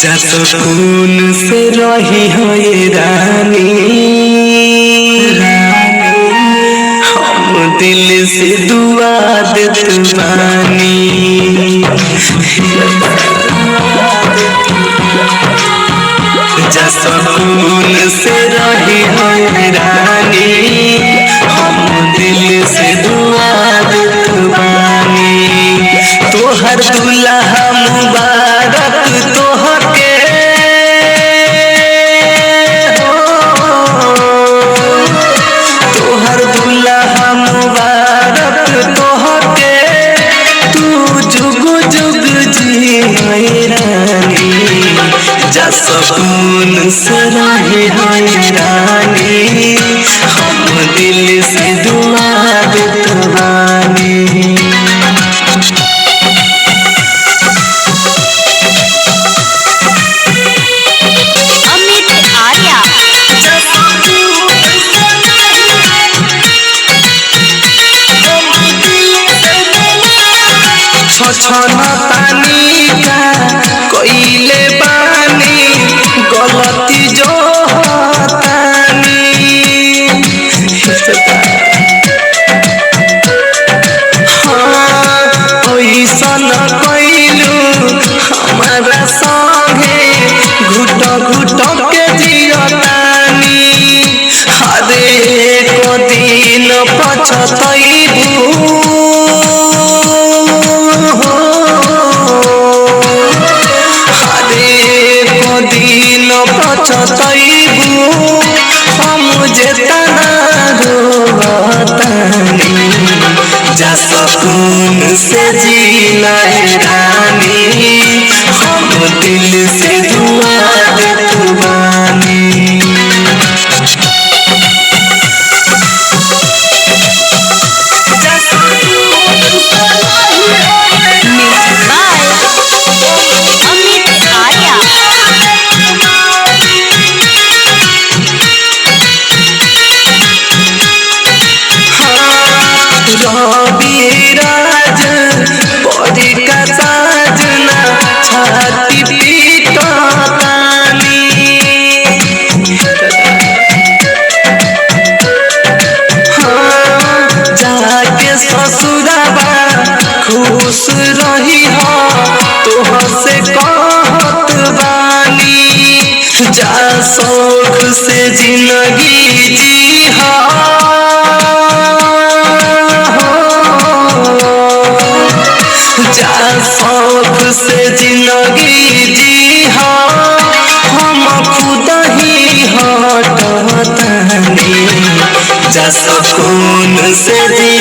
जा सुकून से रही हो ये रानी, हम दिल से दुआ देत बानी। जा सुकून से रही हो ये रानी, हम दिल से दुआ देत बानी। तोहर दुल्हा मुबारक तोहके तोहर दुल्हा मुबारक तोहके, तू जुग जुग जी रानी। जा सुकून से रही है रानी, हम दिल से दुआ देत बानी। छछना पानी का कोइले बानी, गलती जो होतानी। हाँ ओइसन कइलू हमारा संगे, घुट घुट के जियतानी। हरे को दिन पछतइबू, पछतइबू हम जेतना रोवतानी। जा सुकून से जीना रानी, हम दिल से दुआ देत बानी। रविराज परी का साजना, छाती पीटतानी। हाँ जाके ससुराबा खुश रही हो, तोहर से कहत बानी। जा शौक से जिंदगी जी हो, जा शौक से जिंदगी जी हो, हम खुद ही हटतानी। जा सुकून से जी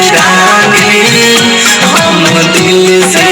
रानी, हम दिल से